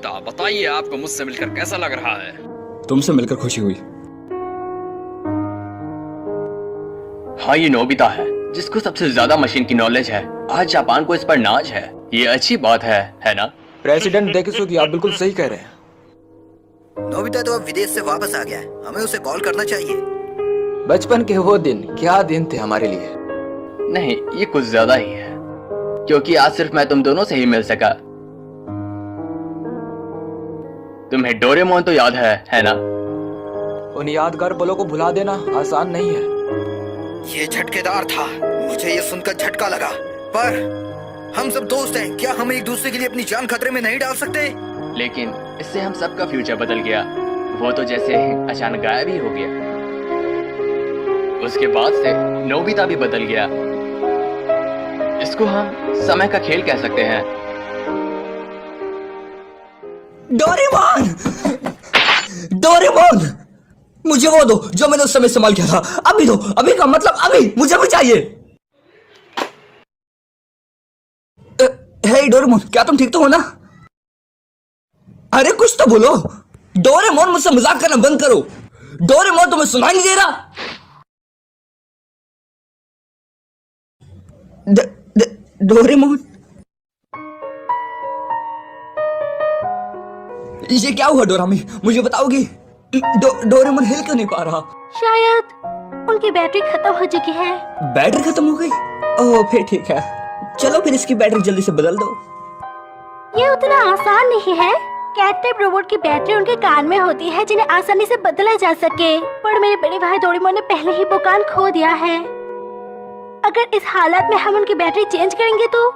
Nobita, बताइए आपको मुझसे मिलकर कैसा लग रहा है? तुमसे मिलकर खुशी हुई। हाँ, ये नोबिता है जिसको सबसे ज्यादा मशीन की नॉलेज है। आज जापान को इस पर नाज है। ये अच्छी बात है ना? प्रेसिडेंट देकिसुगी, आप बिल्कुल सही कह रहे हैं। नोबिता तो अब विदेश से वापस आ गया है, हमें उसे कॉल करना चाहिए। बचपन के वो दिन क्या दिन थे हमारे लिए। नहीं, ये कुछ ज्यादा ही है, क्योंकि आज सिर्फ मैं तुम दोनों से ही मिल सका। तुम्हें डोरेमोन तो याद है ना? उन यादगार पलों को भुला देना आसान नहीं है। ये झटकेदार था, मुझे ये सुनकर झटका लगा। पर हम सब दोस्त हैं, क्या हम एक दूसरे के लिए अपनी जान खतरे में नहीं डाल सकते? लेकिन इससे हम सबका फ्यूचर बदल गया। वो तो जैसे अचानक गायब ही हो गया। उसके बाद से नोबिता भी बदल गया। इसको हम समय का खेल कह सकते हैं। डोरेमोन! डोरेमोन! मुझे वो दो जो मैंने उस समय इस्तेमाल किया था। अभी दो, अभी का मतलब अभी, मुझे भी चाहिए। हे डोरेमोन, क्या तुम ठीक तो हो ना? अरे कुछ तो बोलो। डोरेमोन, मुझसे मजाक करना बंद करो। डोरेमोन, तुम्हें सुनाई नहीं दे रहा? डोरेमोन, ये क्या हुआ डोरामी? मुझे बताओगी? डोरेमोन हिल क्यों नहीं पा रहा? शायद उनकी बैटरी खत्म हो चुकी है। बैटरी खत्म हो गई? ओह, फिर ठीक है। चलो फिर इसकी बैटरी जल्दी से बदल दो। ये उतना आसान नहीं है। कैट टाइप रोबोट की बैटरी उनके कान में होती है, जिन्हें आसानी से बदला जा सके। पर मेरे बड़े भाई डोरेमोन ने पहले ही वो कान खो दिया है। अगर इस हालत में हम उनकी बैटरी चेंज करेंगे तो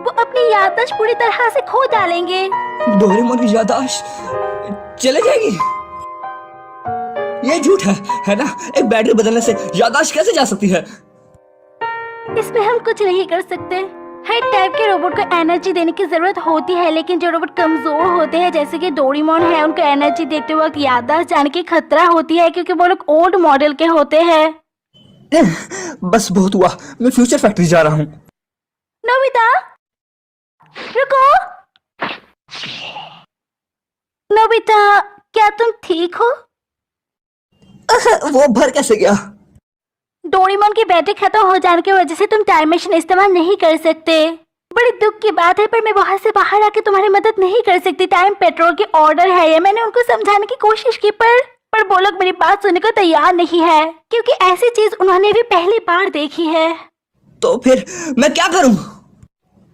वो अपनी याददाश्त पूरी तरह से खो डालेंगे। डोरेमोन की याददाश्त चले जाएगी? ये झूठ है ना? एक बैटरी बदलने से याददाश्त कैसे जा सकती है? इसमें हम कुछ नहीं कर सकते। हर टाइप के रोबोट को एनर्जी देने की जरूरत होती है, लेकिन जो रोबोट कमजोर होते हैं जैसे कि डोरेमोन है, उनको एनर्जी देते वक्त याददाश्त जाने की खतरा होती है, क्योंकि वो लोग ओल्ड मॉडल के होते हैं। बस बहुत हुआ, मैं फ्यूचर फैक्ट्री जा रहा हूँ। नोबिता, रुको। नोबिता, क्या तुम ठीक हो? वो भर कैसे गया? डोरेमोन की बैटरी खत्म हो जाने की वजह से तुम टाइम मशीन इस्तेमाल नहीं कर सकते। बड़ी दुख की बात है, पर मैं वहां से बाहर आके तुम्हारी मदद नहीं कर सकती। टाइम पेट्रोल की ऑर्डर है ये। मैंने उनको समझाने की कोशिश की, पर वो लोग मेरी बात सुनने को तैयार नहीं है, क्योंकि ऐसी चीज उन्होंने भी पहली बार देखी है। तो फिर मैं क्या करूं?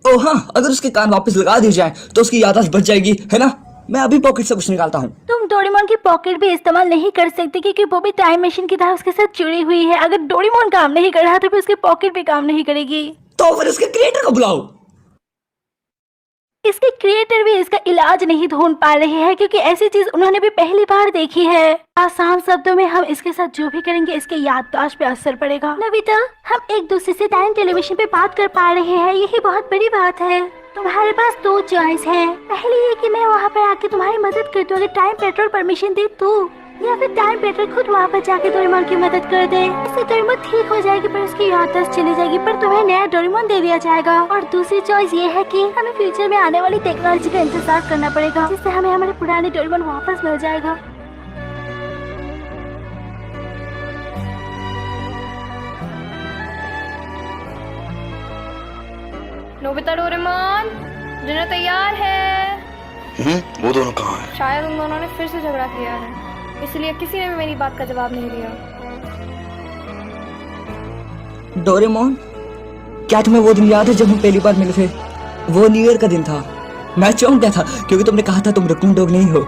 ओह हाँ, अगर उसके कान वापस लगा दी जाए तो उसकी याददाश्त बच जाएगी, है ना? मैं अभी पॉकेट से कुछ निकालता हूँ। तुम डोरेमोन की पॉकेट भी इस्तेमाल नहीं कर सकते, क्योंकि वो भी टाइम मशीन की तरह उसके साथ जुड़ी हुई है। अगर डोरेमोन काम नहीं कर रहा तो फिर उसकी पॉकेट भी काम नहीं करेगी। तो फिर उसके क्रिएटर को बुलाओ। इसके क्रिएटर भी इसका इलाज नहीं ढूंढ पा रहे हैं, क्योंकि ऐसी चीज उन्होंने भी पहली बार देखी है। आसान शब्दों में हम इसके साथ जो भी करेंगे इसके याददाश्त पे असर पड़ेगा। नोबिता, हम एक दूसरे से टाइम टेलीविजन पे बात कर पा रहे हैं, यही बहुत बड़ी बात है। तुम्हारे पास दो चॉइस है। पहली ये कि मैं वहाँ पर आके तुम्हारी मदद कर दूँ, अगर टाइम पेट्रोल परमिशन दे तो, या फिर टाइम पेट्रोल खुद वहाँ पर जाके डोरेमोन की मदद कर दे। इससे डोरेमोन ठीक हो जाएगी, पर उसकी याददाश्त चली जाएगी, पर तुम्हें नया डोरेमोन दे दिया जाएगा। और दूसरी चॉइस ये है कि हमें फ्यूचर में आने वाली टेक्नोलॉजी का इंतजार करना पड़ेगा, जिससे हमें हमारे पुराने डोरेमोन वापस मिल जाएगा। नोबिता, डोरेमोन, डिनर तैयार है। वो दोनों कहाँ हैं? शायद उन दोनों ने फिर से झगड़ा किया है, इसलिए किसी ने भी मेरी बात का जवाब नहीं दिया। डोरेमोन, क्या तुम्हें वो दिन याद है जब हम पहली बार मिले थे? वो न्यू ईयर का दिन था। मैं चौंक गया था, क्योंकि तुमने कहा था तुम रकून डॉग नहीं हो।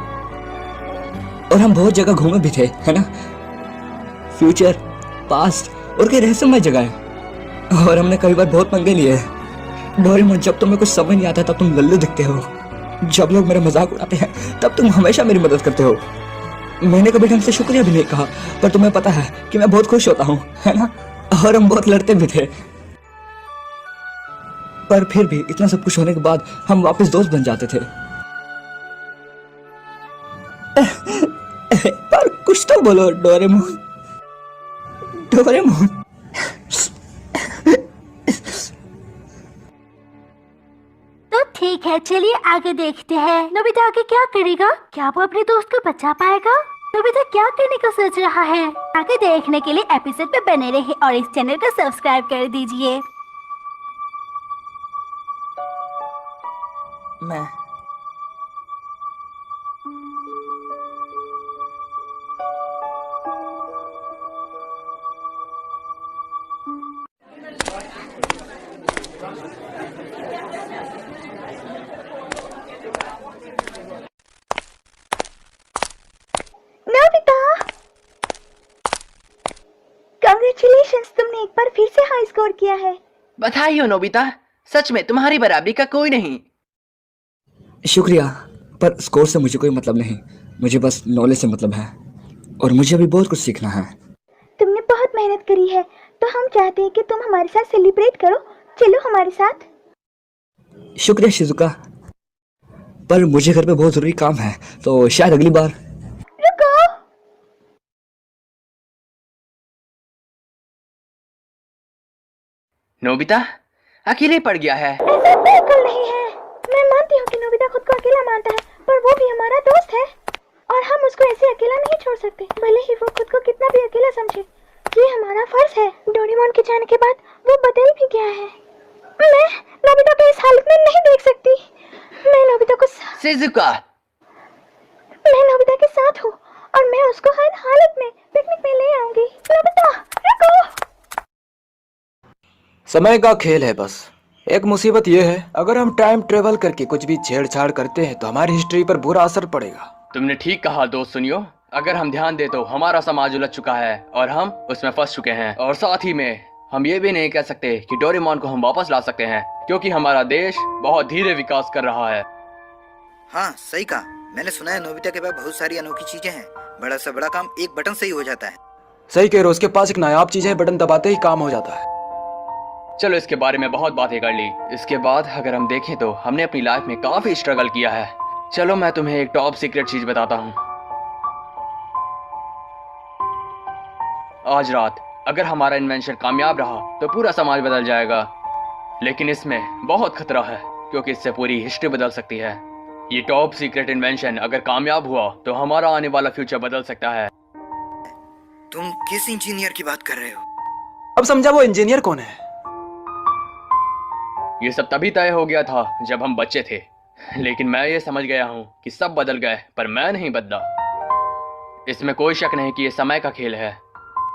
और हम बहुत जगह घूमे भी थे, है ना? फ्यूचर, पास्ट और कई रहस्यमय जगह है। और हमने कई बार बहुत पंगे लिए हैं। डोरेमोन, जब तुम्हें कुछ समझ नहीं आता तब तुम लल्लू दिखते हो। जब लोग मेरा मजाक उड़ाते हैं तब तुम हमेशा मेरी मदद करते हो। मैंने कभी ढंग से शुक्रिया भी नहीं कहा, पर तुम्हें पता है कि मैं बहुत खुश होता हूँ, है ना? और हम बहुत लड़ते भी थे, पर फिर भी इतना सब कुछ होने के बाद हम वापस दोस्त बन जाते थे। पर कुछ तो बोलो डोरेमोन। डोरेमोन, तो ठीक है, है, चलिए आगे देखते हैं। नोबिता आगे क्या करेगा? क्या वो अपने दोस्त को बचा पाएगा? नोबिता क्या करने का सोच रहा है? आगे देखने के लिए एपिसोड पे बने रहिए और इस चैनल को सब्सक्राइब कर दीजिए। मैं कांग्रेचुलेशंस, तुमने एक बार फिर से हाई स्कोर किया है। बधाई हो नोबिता, सच में तुम्हारी बराबरी का कोई नहीं। शुक्रिया, पर स्कोर से मुझे कोई मतलब नहीं। मुझे बस नॉलेज से मतलब है और मुझे अभी बहुत कुछ सीखना है। तुमने बहुत मेहनत करी है, तो हम चाहते हैं कि तुम हमारे साथ सेलिब्रेट करो। चलो हमारे साथ। शुक्रिया शिजुका, पर मुझे घर पे बहुत जरूरी काम है, तो शायद अगली बार। रुको, नोबिता अकेले पड़ गया है। ऐसा बिल्कुल नहीं है। मैं मानती हूँ कि नोबिता खुद को अकेला मानता है, पर वो भी हमारा दोस्त है और हम उसको ऐसे अकेला नहीं छोड़ सकते, भले ही वो खुद को कितना भी अकेला समझे। ये हमारा फर्ज है। डोरेमोन के जाने के बाद वो बदल भी गया है। मैं नोबिता को इस हालत में नहीं देख सकती। मैं नोबिता को शिजुका, मैं नोबिता के साथ हूँ और मैं उसको हर हालत में पिकनिक में ले आऊंगी। नोबिता रुको। समय का खेल है बस। एक मुसीबत यह है, अगर हम टाइम ट्रेवल करके कुछ भी छेड़छाड़ करते हैं तो हमारी हिस्ट्री पर बुरा असर पड़ेगा। तुमने ठीक कहा दोस्त। सुनियो, अगर हम ध्यान दे तो हमारा समाज उलझ चुका है और हम उसमें फंस चुके हैं। और साथ ही में हम ये भी नहीं कह सकते कि डोरेमोन को हम वापस ला सकते हैं, क्योंकि हमारा देश बहुत धीरे विकास कर रहा है। हाँ सही कहा। मैंने सुना है नोबिता के पास बहुत सारी अनोखी चीजें हैं। बड़ा से बड़ा काम एक बटन से ही हो जाता है। सही कह रहे हो, उसके पास एक नायाब चीज है, बटन दबाते ही काम हो जाता है। चलो इसके बारे में बहुत बातें कर ली। इसके बाद अगर हम देखें तो हमने अपनी लाइफ में काफी स्ट्रगल किया है। चलो मैं तुम्हें एक टॉप सीक्रेट चीज बताता हूँ। आज रात अगर हमारा इन्वेंशन कामयाब रहा तो पूरा समाज बदल जाएगा, लेकिन इसमें बहुत खतरा है क्योंकि इससे पूरी हिस्ट्री बदल सकती है। ये टॉप सीक्रेट इन्वेंशन अगर कामयाब हुआ तो हमारा आने वाला फ्यूचर बदल सकता है। तुम किस इंजीनियर की बात कर रहे हो? अब समझा वो इंजीनियर कौन है। ये सब तभी तय हो गया था जब हम बच्चे थे, लेकिन मैं ये समझ गया हूँ कि सब बदल गए पर मैं नहीं बदला। इसमें कोई शक नहीं कि ये समय का खेल है।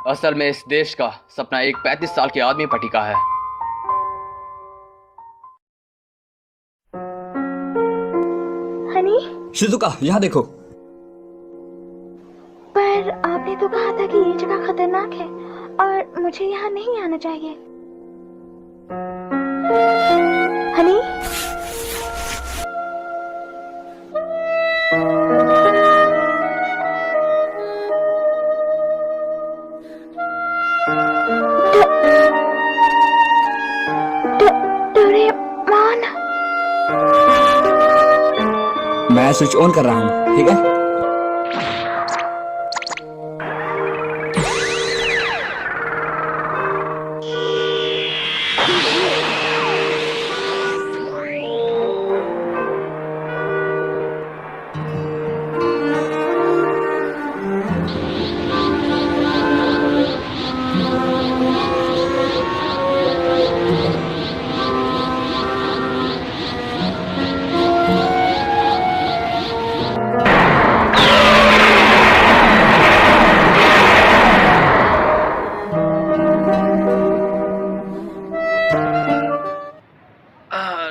असल में इस देश का सपना एक 35 साल के आदमी पर टिका है। हनी, शिजुका यहाँ देखो। पर आपने तो कहा था कि ये जगह खतरनाक है और मुझे यहाँ नहीं आना चाहिए। हनी, डोरेमोन। मैं स्विच ऑन कर रहा हूँ, ठीक है?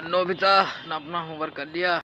नोबिता, अपना होमवर्क कर लिया?